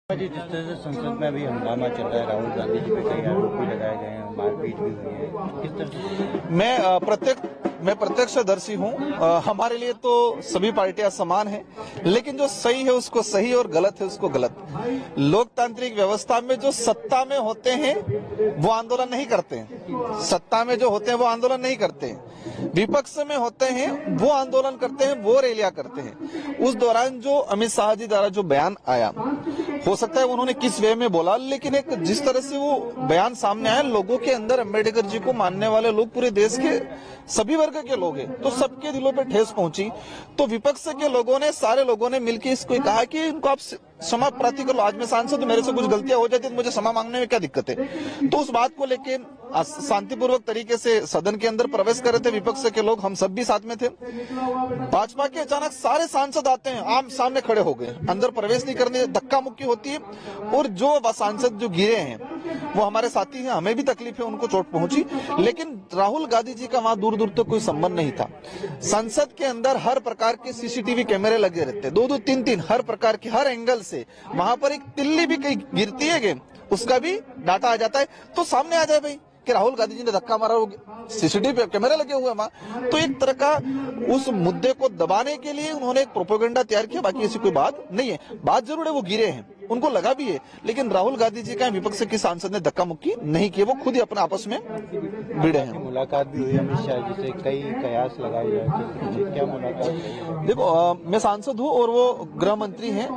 जी, जिस तरह से संसद में अभी हंगामा चल रहा है, राहुल गांधी जी पे कई आरोप भी लगाए गए हैं, मारपीट भी हुई है, किस तरह से? मैं प्रत्यक्षदर्शी हूँ। हमारे लिए तो सभी पार्टियां समान हैं, लेकिन जो सही है उसको सही और गलत है उसको गलत। लोकतांत्रिक व्यवस्था में जो सत्ता में होते हैं वो आंदोलन नहीं करते हैं, सत्ता में जो होते हैं वो आंदोलन नहीं करते हैं, विपक्ष में होते हैं वो आंदोलन करते हैं, वो रैलियां करते हैं। उस दौरान जो अमित शाह जी द्वारा जो बयान आया, हो सकता है उन्होंने किस वे में बोला, लेकिन एक जिस तरह से वो बयान सामने आया, लोगों के अंदर अम्बेडकर जी को मानने वाले लोग पूरे देश के सभी वर्ग के लोग हैं, तो सबके दिलों पे ठेस पहुंची। तो विपक्ष के लोगों ने, सारे लोगों ने मिलकर इसको कहा कि इनको आप क्षमा प्रार्थी कर लो। आज मैं सांसद, मेरे से कुछ गलतियां हो जाती तो मुझे क्षमा मांगने में क्या दिक्कत है। तो उस बात को लेके शांतिपूर्वक तरीके से सदन के अंदर प्रवेश कर रहे थे विपक्ष के लोग, हम सब भी साथ में थे। भाजपा के अचानक सारे सांसद आते हैं, आम सामने खड़े हो गए, अंदर प्रवेश नहीं करने, धक्का मुक्की होती है। और जो सांसद जो गिरे हैं वो हमारे साथी हैं, हमें भी तकलीफ है, उनको चोट पहुंची, लेकिन राहुल गांधी जी का वहां दूर दूर तक कोई संबंध नहीं था। संसद के अंदर हर प्रकार के सीसीटीवी कैमरे लगे रहते, दो दो तीन तीन, हर प्रकार के, हर एंगल से। वहां पर एक तिल्ली भी कहीं गिरती है उसका भी डाटा आ जाता है, तो सामने आ जाए भाई कि राहुल गांधी जी ने धक्का मारा, सीसीटीवी कैमरे लगे हुए वहां। तो एक तरह का उस मुद्दे को दबाने के लिए उन्होंने एक प्रोपेगेंडा तैयार किया, बाकी ऐसी कोई बात नहीं है। बात जरूर है, वो गिरे हैं, उनको लगा भी है, लेकिन राहुल गांधी जी का विपक्ष के सांसद ने धक्का मुक्की नहीं किया, वो खुद ही अपने आपस में भिड़े हैं। मुलाकात भी हुई अमित शाह जी से, कई कयास लगाए गए, क्या मुलाकात? देखो, मैं सांसद हूँ और वो गृह मंत्री हैं।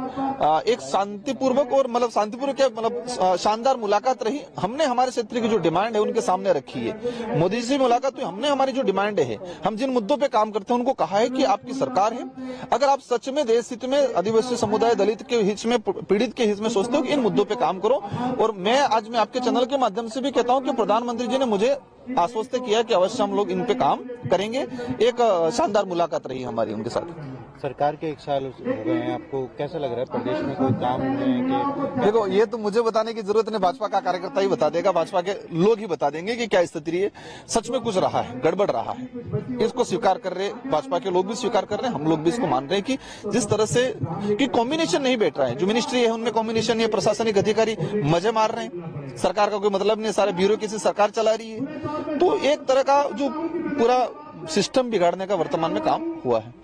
एक शांतिपूर्वक और शांतिपूर्वक क्या शानदार मुलाकात रही। हमने हमारे क्षेत्र की जो डिमांड है उनके सामने रखी है। मोदी जी से मुलाकात हुई, हमने हमारी जो डिमांड है, हम जिन मुद्दों पे काम करते हैं उनको कहा है कि आपकी सरकार है, अगर आप सच में देश हित में, आदिवासी समुदाय, दलित के हित में, पीड़ित के हित में सोचते हो कि इन मुद्दों पे काम करो। और मैं आपके चैनल के माध्यम से भी कहता हूं कि प्रधानमंत्री जी ने मुझे आश्वस्त किया कि अवश्य हम लोग इन पे काम करेंगे। एक शानदार मुलाकात रही हमारी उनके साथ। सरकार के 1 साल हो गए हैं, आपको कैसा लग रहा है? प्रदेश में कोई काम हुए हैं कि? देखो, ये तो मुझे बताने की जरूरत नहीं, भाजपा का कार्यकर्ता ही बता देगा, भाजपा के लोग ही बता देंगे कि क्या स्थिति है। सच में कुछ रहा है, गड़बड़ रहा है, इसको स्वीकार कर रहे, भाजपा के लोग भी स्वीकार कर रहे हैं, हम लोग भी इसको मान रहे हैं कि जिस तरह से कि कॉम्बिनेशन नहीं बैठ रहा है, जो मिनिस्ट्री है उनमें कॉम्बिनेशन नहीं है, प्रशासनिक अधिकारी मजे मार रहे हैं, सरकार का कोई मतलब नहीं, सारे ब्यूरोक्रेसी सरकार चला रही है। तो एक तरह का जो पूरा सिस्टम बिगाड़ने का वर्तमान में काम हुआ है।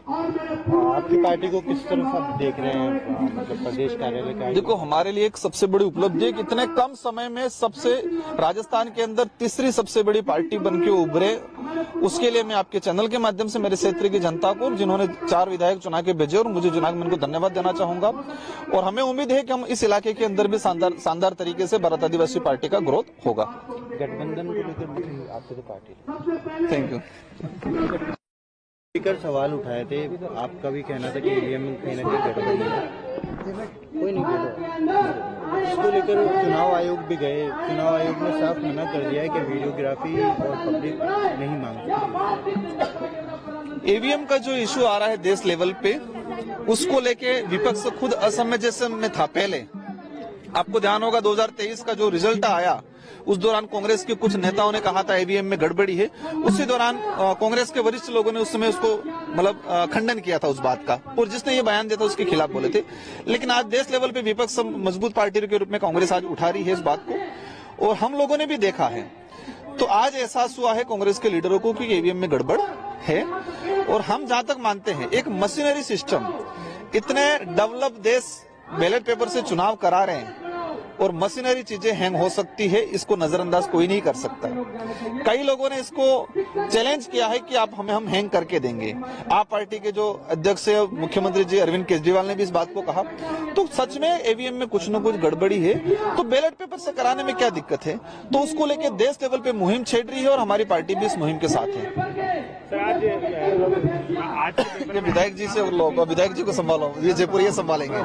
आपकी पार्टी को किस तरफ आप देख रहे हैं, मतलब प्रदेश कार्यालय का? देखो, हमारे लिए एक सबसे बड़ी उपलब्धि है कि इतने कम समय में सबसे राजस्थान के अंदर तीसरी सबसे बड़ी पार्टी बन के उभरे। उसके लिए मैं आपके चैनल के माध्यम से मेरे क्षेत्र की जनता को, जिन्होंने 4 विधायक चुना के भेजे और मुझे चुना, मैं उनको धन्यवाद देना चाहूंगा। और हमें उम्मीद है कि हम इस इलाके के अंदर भी शानदार तरीके से भारत आदिवासी पार्टी का ग्रोथ होगा। गठबंधन को लेकर आपकी तो पार्टी? Thank you. स्पीकर सवाल उठाए थे, आपका भी कहना था कि ईवीएम में कहीं ना कहीं गड़बड़ी है, कोई नहीं बोला। इसको लेकर चुनाव आयोग भी गए, चुनाव आयोग ने साफ मना कर दिया है कि वीडियोग्राफी और पब्लिक नहीं मांगती। ईवीएम का जो इशू आ रहा है देश लेवल पे, उसको लेके विपक्ष खुद असमंजस में था। पहले आपको ध्यान होगा 2023 का जो रिजल्ट आया, उस दौरान कांग्रेस के कुछ नेताओं ने कहा था ईवीएम में गड़बड़ी है। उसी दौरान कांग्रेस के वरिष्ठ लोगों ने उस समय उसको खंडन किया था उस बात का, और जिसने ये बयान दिया था उसके खिलाफ बोले थे। लेकिन आज देश लेवल पे विपक्ष मजबूत पार्टी के रूप में कांग्रेस आज उठा रही है इस बात को, और हम लोगों ने भी देखा है। तो आज एहसास हुआ है कांग्रेस के लीडरों को कि ईवीएम में गड़बड़ है। और हम जहां तक मानते हैं, एक मशीनरी सिस्टम, इतने डेवलप देश बैलेट पेपर से चुनाव करा रहे हैं और मशीनरी चीजें हैंग हो सकती है, इसको नजरअंदाज कोई नहीं कर सकता। कई लोगों ने इसको चैलेंज किया है कि हम हैंग करके देंगे। आप पार्टी के जो अध्यक्ष है मुख्यमंत्री जी अरविंद केजरीवाल ने भी इस बात को कहा। तो सच में ईवीएम में कुछ न कुछ गड़बड़ी है, तो बैलेट पेपर से कराने में क्या दिक्कत है। तो उसको लेकर देश लेवल पे मुहिम छेड़ रही है और हमारी पार्टी भी इस मुहिम के साथ है। विधायक जी से, विधायक जी को संभालो, ये जयपुर ये संभालेंगे।